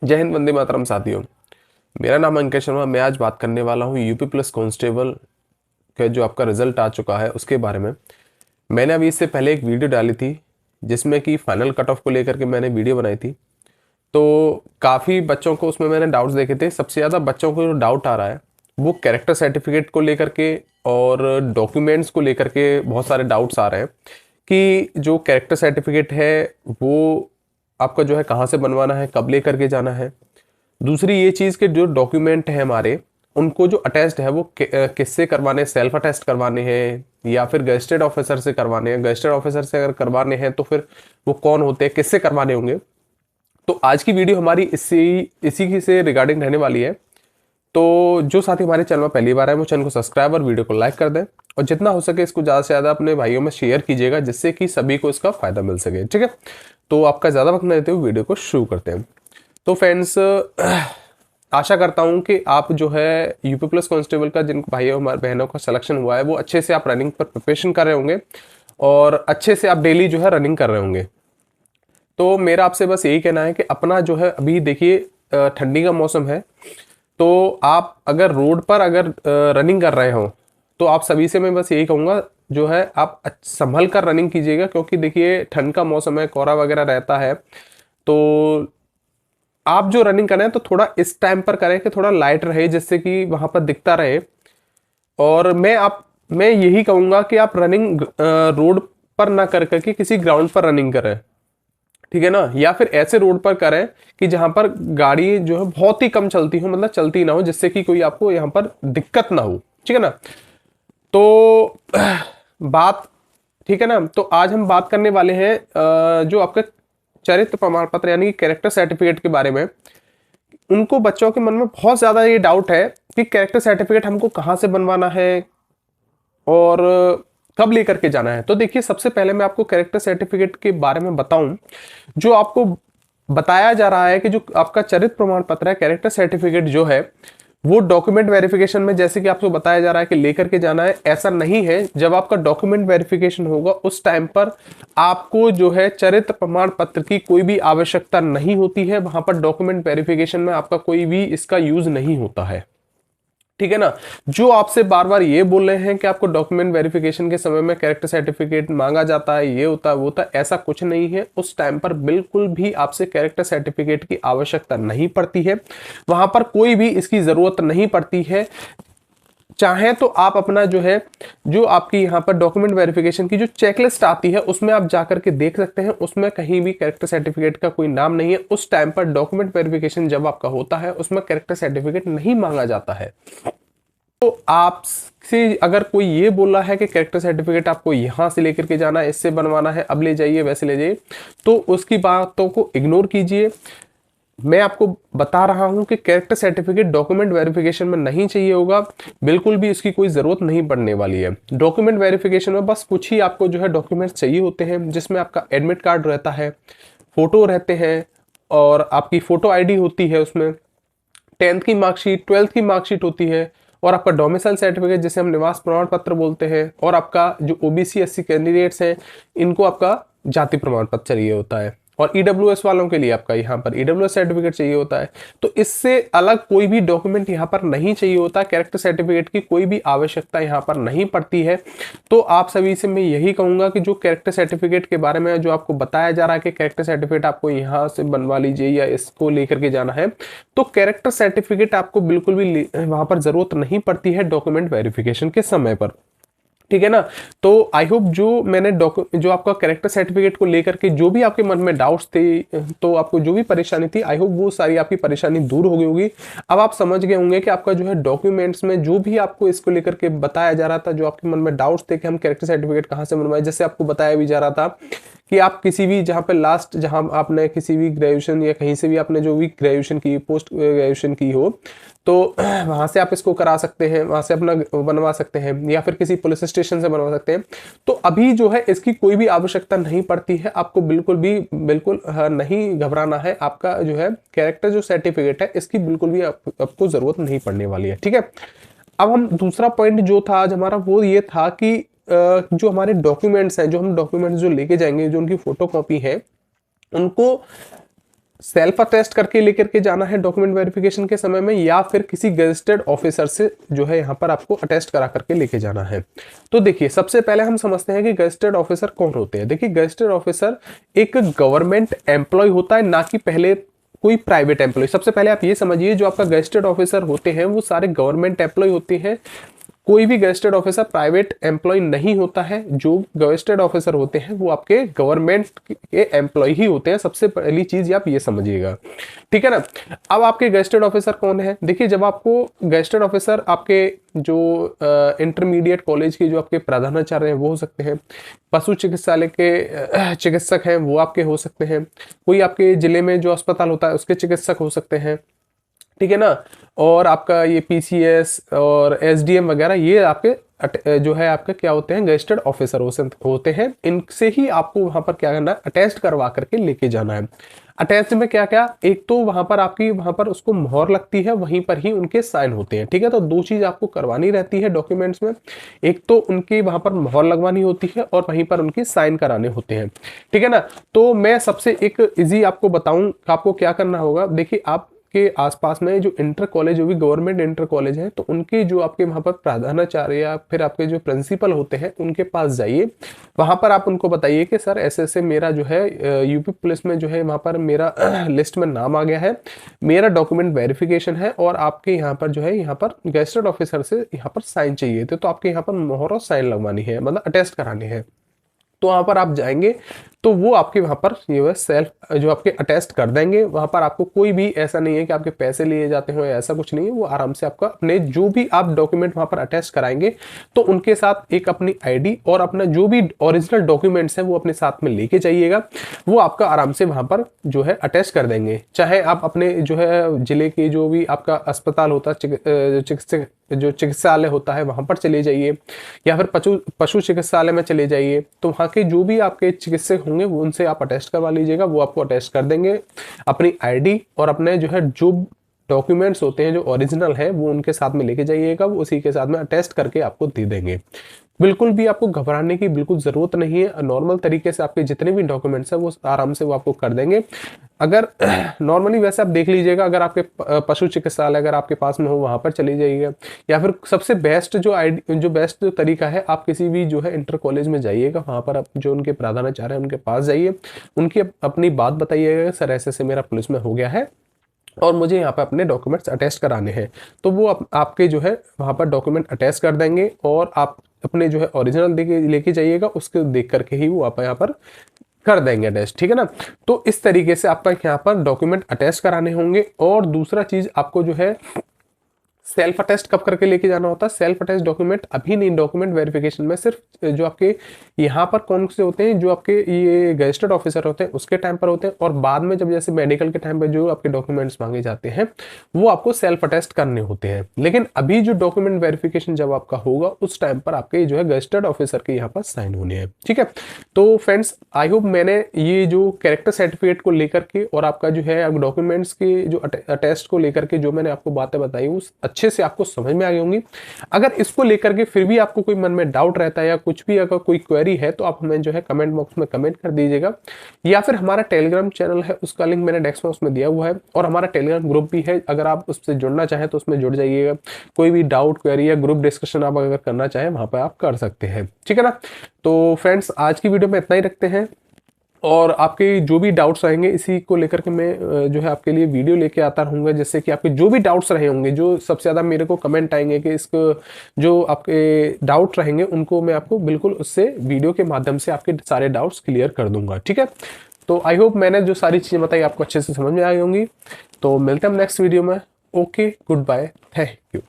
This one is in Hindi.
जय हिंद, वंदे मातरम साथियों। मेरा नाम अंकित शर्मा। मैं आज बात करने वाला हूँ यूपी प्लस कांस्टेबल का जो आपका रिजल्ट आ चुका है उसके बारे में। मैंने अभी इससे पहले एक वीडियो डाली थी जिसमें कि फाइनल कट ऑफ को लेकर के मैंने वीडियो बनाई थी। तो काफ़ी बच्चों को उसमें मैंने डाउट्स देखे थे। सबसे ज़्यादा बच्चों को जो डाउट आ रहा है वो कैरेक्टर सर्टिफिकेट को लेकर के और डॉक्यूमेंट्स को लेकर के बहुत सारे डाउट्स आ रहे हैं कि जो कैरेक्टर सर्टिफिकेट है वो आपका जो है कहाँ से बनवाना है, कब लेकर के जाना है। दूसरी ये चीज़ के जो डॉक्यूमेंट है हमारे, उनको जो अटेस्ट है वो किससे करवाने, सेल्फ अटेस्ट करवाने हैं या फिर गजेटेड ऑफिसर से करवाने हैं। गजेटेड ऑफिसर से अगर करवाने हैं तो फिर वो कौन होते हैं, किससे करवाने होंगे। तो आज की वीडियो हमारी इसी की से रिगार्डिंग रहने वाली है। तो जो साथी हमारे चैनल में पहली बार है वो चैनल को सब्सक्राइब और वीडियो को लाइक कर दें और जितना हो सके इसको ज़्यादा से ज़्यादा अपने भाइयों में शेयर कीजिएगा जिससे कि सभी को इसका फायदा मिल सके। ठीक है, तो आपका ज़्यादा वक्त न लेते हुए वीडियो को शुरू करते हैं। तो फ्रेंड्स, आशा करता हूं कि आप जो है यूपी प्लस कांस्टेबल का जिन भाइयों हमारे बहनों का सिलेक्शन हुआ है वो अच्छे से आप रनिंग पर प्रिपरेशन कर रहे होंगे और अच्छे से आप डेली जो है रनिंग कर रहे होंगे। तो मेरा आपसे बस यही कहना है कि अपना जो है, अभी देखिए ठंडी का मौसम है, तो आप अगर रोड पर अगर रनिंग कर रहे हो तो आप सभी से मैं बस यही कहूँगा जो है आप संभल कर रनिंग कीजिएगा, क्योंकि देखिए ठंड का मौसम है, कोहरा वगैरह रहता है। तो आप जो रनिंग करें तो थोड़ा इस टाइम पर करें कि थोड़ा लाइट रहे जिससे कि वहां पर दिखता रहे। और मैं यही कहूंगा कि आप रनिंग रोड पर ना कर करके किसी ग्राउंड पर रनिंग करें, ठीक है ना, या फिर ऐसे रोड पर करें कि जहां पर गाड़ी जो है बहुत ही कम चलती हो, मतलब चलती ना हो, जिससे कि कोई आपको यहाँ पर दिक्कत ना हो। ठीक है ना। तो बात ठीक है ना। तो आज हम बात करने वाले हैं जो आपका चरित्र प्रमाण पत्र यानी कि कैरेक्टर सर्टिफिकेट के बारे में। उनको बच्चों के मन में बहुत ज्यादा ये डाउट है कि कैरेक्टर सर्टिफिकेट हमको कहाँ से बनवाना है और कब लेकर के जाना है। तो देखिए, सबसे पहले मैं आपको कैरेक्टर सर्टिफिकेट के बारे में बताऊं। जो आपको बताया जा रहा है कि जो आपका चरित्र प्रमाण पत्र है, कैरेक्टर सर्टिफिकेट जो है वो डॉक्यूमेंट वेरिफिकेशन में जैसे कि आपको बताया जा रहा है कि लेकर के जाना है, ऐसा नहीं है। जब आपका डॉक्यूमेंट वेरिफिकेशन होगा उस टाइम पर आपको जो है चरित्र प्रमाण पत्र की कोई भी आवश्यकता नहीं होती है। वहां पर डॉक्यूमेंट वेरिफिकेशन में आपका कोई भी इसका यूज नहीं होता है, ठीक है ना। जो आपसे बार बार ये बोल रहे हैं कि आपको डॉक्यूमेंट वेरिफिकेशन के समय में कैरेक्टर सर्टिफिकेट मांगा जाता है, ये होता है वो होता है, ऐसा कुछ नहीं है। उस टाइम पर बिल्कुल भी आपसे कैरेक्टर सर्टिफिकेट की आवश्यकता नहीं पड़ती है, वहां पर कोई भी इसकी जरूरत नहीं पड़ती है। चाहे तो आप अपना जो है, जो आपकी यहाँ पर डॉक्यूमेंट वेरिफिकेशन की जो चेकलिस्ट आती है उसमें आप जाकर के देख सकते हैं, उसमें कहीं भी कैरेक्टर सर्टिफिकेट का कोई नाम नहीं है। उस टाइम पर डॉक्यूमेंट वेरिफिकेशन जब आपका होता है उसमें कैरेक्टर सर्टिफिकेट नहीं मांगा जाता है। तो आपसे अगर कोई ये बोल रहा है कि कैरेक्टर सर्टिफिकेट आपको यहां से लेकर के जाना है, इससे बनवाना है, अब ले जाइए, वैसे ले जाइए, तो उसकी बातों को इग्नोर कीजिए। मैं आपको बता रहा हूं कि कैरेक्टर सर्टिफिकेट डॉक्यूमेंट वेरिफिकेशन में नहीं चाहिए होगा, बिल्कुल भी इसकी कोई जरूरत नहीं पड़ने वाली है। डॉक्यूमेंट वेरिफिकेशन में बस कुछ ही आपको जो है डॉक्यूमेंट्स चाहिए होते हैं, जिसमें आपका एडमिट कार्ड रहता है, फोटो रहते हैं और आपकी फोटो आईडी होती है, उसमें 10th की मार्कशीट, 12th की मार्कशीट होती है, और आपका डोमिसाइल सर्टिफिकेट जिसे हम निवास प्रमाण पत्र बोलते हैं, और आपका जो ओबीसी एससी कैंडिडेट्स हैं इनको आपका जाति प्रमाण पत्र चाहिए होता है, और ईडब्ल्यूएस वालों के लिए आपका यहाँ पर ईडब्ल्यूएस सर्टिफिकेट चाहिए होता है। तो इससे अलग कोई भी डॉक्यूमेंट यहाँ पर नहीं चाहिए होता। कैरेक्टर सर्टिफिकेट की कोई भी आवश्यकता यहाँ पर नहीं पड़ती है। तो आप सभी से मैं यही कहूंगा कि जो कैरेक्टर सर्टिफिकेट के बारे में जो आपको बताया जा रहा है कि कैरेक्टर सर्टिफिकेट आपको यहाँ से बनवा लीजिए या इसको लेकर के जाना है, तो कैरेक्टर सर्टिफिकेट आपको बिल्कुल भी वहां पर जरूरत नहीं पड़ती है डॉक्यूमेंट वेरिफिकेशन के समय पर, ठीक है ना। तो आई होप जो मैंने जो आपका कैरेक्टर सर्टिफिकेट को लेकर के जो भी आपके मन में डाउट्स थे, तो आपको जो भी परेशानी थी, आई होप वो सारी आपकी परेशानी दूर हो गई होगी। अब आप समझ गए होंगे कि आपका जो है डॉक्यूमेंट्स में जो भी आपको इसको लेकर के बताया जा रहा था, जो आपके मन में डाउट्स थे कि हम कैरेक्टर सर्टिफिकेट कहाँ से बनवाए, जैसे आपको बताया भी जा रहा था कि आप किसी भी जहाँ पे लास्ट, जहाँ आपने किसी भी ग्रेजुएशन या कहीं से भी आपने जो भी ग्रेजुएशन की, पोस्ट ग्रेजुएशन की हो, तो वहां से आप इसको करा सकते हैं, वहां से अपना बनवा सकते हैं, या फिर किसी पुलिस स्टेशन से बनवा सकते हैं। तो अभी जो है इसकी कोई भी आवश्यकता नहीं पड़ती है, आपको बिल्कुल नहीं घबराना है। आपका जो है कैरेक्टर जो सर्टिफिकेट है इसकी बिल्कुल भी आपको जरूरत नहीं पड़ने वाली है, ठीक है। अब हम दूसरा पॉइंट जो था आज हमारा वो ये था कि जो हमारे डॉक्यूमेंट्स हैं, जो हम डॉक्यूमेंट्स जो लेके जाएंगे, जो उनकी फोटो कॉपी है, उनको सेल्फ अटेस्ट करके लेकर के जाना है डॉक्यूमेंट वेरिफिकेशन के समय में, या फिर किसी गजेटेड ऑफिसर से जो है यहाँ पर आपको अटेस्ट करा करके लेके जाना है। तो देखिए सबसे पहले हम समझते हैं कि गजेटेड ऑफिसर कौन होते हैं। देखिए गजेटेड ऑफिसर एक गवर्नमेंट एम्प्लॉय होता है, ना कि पहले कोई प्राइवेट एम्प्लॉय। सबसे पहले आप ये समझिए जो आपका गजेटेड ऑफिसर होते हैं वो सारे गवर्नमेंट एम्प्लॉय होते हैं। कोई भी गजेटेड ऑफिसर प्राइवेट एम्प्लॉय नहीं होता है। जो गजेटेड ऑफिसर होते हैं वो आपके गवर्नमेंट के एम्प्लॉय ही होते हैं। सबसे पहली चीज आप ये समझिएगा, ठीक है ना। अब आपके गजेटेड ऑफिसर कौन है? देखिए जब आपको गजेटेड ऑफिसर आपके जो इंटरमीडिएट कॉलेज के जो आपके प्रधानाचार्य हैं वो हो सकते हैं, पशु चिकित्सालय के चिकित्सक हैं वो आपके हो सकते हैं, कोई आपके जिले में जो अस्पताल होता है उसके चिकित्सक हो सकते हैं, ठीक है ना। और आपका ये पीसीएस और एसडीएम वगैरह ये आपके जो है आपका क्या होते हैं, गजेटेड ऑफिसर होते हैं। इनसे ही आपको वहां पर क्या करना है, अटेस्ट करवा करके लेके जाना है। अटेस्ट में क्या क्या, एक तो वहां पर आपकी वहां पर उसको मोहर लगती है, वहीं पर ही उनके साइन होते हैं, ठीक है। तो दो चीज आपको करवानी रहती है डॉक्यूमेंट्स में, एक तो उनकी वहां पर मोहर लगवानी होती है और वहीं पर उनकी साइन कराने होते हैं, ठीक है ना। तो मैं सबसे एक इजी आपको बताऊं आपको क्या करना होगा। देखिए आप के आसपास में जो इंटर कॉलेज जो भी गवर्नमेंट इंटर कॉलेज है, तो उनके जो आपके वहाँ पर प्रधानाचार्य या फिर आपके जो प्रिंसिपल होते हैं उनके पास जाइए। वहाँ पर आप उनको बताइए कि सर ऐसे ऐसे मेरा जो है यूपी पुलिस में जो है वहाँ पर मेरा लिस्ट में नाम आ गया है, मेरा डॉक्यूमेंट वेरिफिकेशन है और आपके यहाँ पर जो है यहाँ पर गजेटेड ऑफिसर से यहाँ पर साइन चाहिए थे, तो आपके यहाँ पर मोहर और साइन लगवानी है, मतलब अटेस्ट करानी है। तो वहां पर आप जाएंगे तो वो आपके वहां पर ये सेल्फ जो आपके अटेस्ट कर देंगे। वहां पर आपको कोई भी ऐसा नहीं है कि आपके पैसे लिए जाते हो, ऐसा कुछ नहीं है। वो आराम से आपका अपने जो भी आप डॉक्यूमेंट वहां पर अटेस्ट कराएंगे तो उनके साथ एक अपनी आईडी और अपना जो भी ओरिजिनल डॉक्यूमेंट्स हैं वो अपने साथ में लेके जाइएगा। वो आपका आराम से वहां पर जो है अटेस्ट कर देंगे। चाहे आप अपने जो है जिले के जो भी आपका अस्पताल होता है, जो चिकित्सालय होता है वहां पर चले जाइए, या फिर पशु चिकित्सालय में चले जाइए। तो वहां के जो भी आपके चिकित्सक होंगे वो उनसे आप अटेस्ट करवा लीजिएगा, वो आपको अटेस्ट कर देंगे। अपनी आईडी और अपने जो है जो डॉक्यूमेंट्स होते हैं जो ओरिजिनल है वो उनके साथ में लेके जाइएगा, वो उसी के साथ में अटेस्ट करके आपको दे देंगे। बिल्कुल भी आपको घबराने की बिल्कुल जरूरत नहीं है। नॉर्मल तरीके से आपके जितने भी डॉक्यूमेंट्स हैं वो आराम से वो आपको कर देंगे। अगर नॉर्मली वैसे आप देख लीजिएगा, अगर आपके पशु चिकित्सालय अगर आपके पास में हो वहां पर चली जाइएगा, या फिर सबसे बेस्ट जो बेस्ट तरीका है आप किसी भी जो है इंटर कॉलेज में जाइएगा, वहां पर आप जो उनके प्रधानाचार्य हैं उनके पास जाइए, उनकी अपनी बात बताइएगा सर ऐसे ऐसे मेरा पुलिस में हो गया है और मुझे यहाँ पे अपने डॉक्यूमेंट्स अटैच कराने हैं। तो वो आपके जो है वहाँ पर डॉक्यूमेंट अटैच कर देंगे और आप अपने जो है ओरिजिनल लेके जाइएगा, उसके देख करके ही वो आप यहाँ पर कर देंगे अटैच, ठीक है ना। तो इस तरीके से आपका यहाँ पर डॉक्यूमेंट अटैच कराने होंगे। और दूसरा चीज आपको जो है सेल्फ अटेस्ट कब करके लेके जाना होता है। सेल्फ अटेस्ट डॉक्यूमेंट अभी नहीं, डॉक्यूमेंट वेरिफिकेशन में सिर्फ जो आपके यहाँ पर कौन से होते हैं, जो आपके ये गजेटेड ऑफिसर होते हैं उसके टाइम पर होते हैं, और बाद में जब जैसे मेडिकल के टाइम पर जो आपके डॉक्यूमेंट्स मांगे जाते हैं वो आपको सेल्फ अटेस्ट करने होते हैं। लेकिन अभी जो डॉक्यूमेंट वेरिफिकेशन जब आपका होगा उस टाइम पर आपके जो है गजेटेड ऑफिसर के यहाँ पर साइन होने हैं, ठीक है। तो फ्रेंड्स आई होप मैंने ये जो कैरेक्टर सर्टिफिकेट को लेकर के और आपका जो है डॉक्यूमेंट्स के जो अटेस्ट को लेकर के जो मैंने आपको बातें बताई उस अच्छे से आपको समझ में आ गई होंगी। अगर इसको लेकर के फिर भी आपको कोई मन में डाउट रहता है या कुछ भी अगर कोई क्वेरी है तो आप हमें जो है कमेंट बॉक्स में कमेंट कर दीजिएगा, या फिर हमारा टेलीग्राम चैनल है उसका लिंक मैंने डेस्क बॉक्स में दिया हुआ है, और हमारा टेलीग्राम ग्रुप भी है। अगर आप उससे जुड़ना चाहें तो उसमें जुड़ जाइएगा। कोई भी डाउट क्वेरी या ग्रुप डिस्कशन आप अगर करना चाहें वहां पर आप कर सकते हैं, ठीक है ना। तो फ्रेंड्स आज की वीडियो में इतना ही रखते हैं, और आपके जो भी डाउट्स रहेंगे इसी को लेकर के मैं जो है आपके लिए वीडियो लेके आता रहूँगा, जिससे कि आपके जो भी डाउट्स रहे होंगे, जो सबसे ज़्यादा मेरे को कमेंट आएंगे कि इसको जो आपके डाउट रहेंगे उनको मैं आपको बिल्कुल उससे वीडियो के माध्यम से आपके सारे डाउट्स क्लियर कर दूंगा, ठीक है। तो आई होप मैंने जो सारी चीज़ें बताई आपको अच्छे से समझ में आई होंगी। तो मिलते हैं हम नेक्स्ट वीडियो में। Okay, good bye, thank you.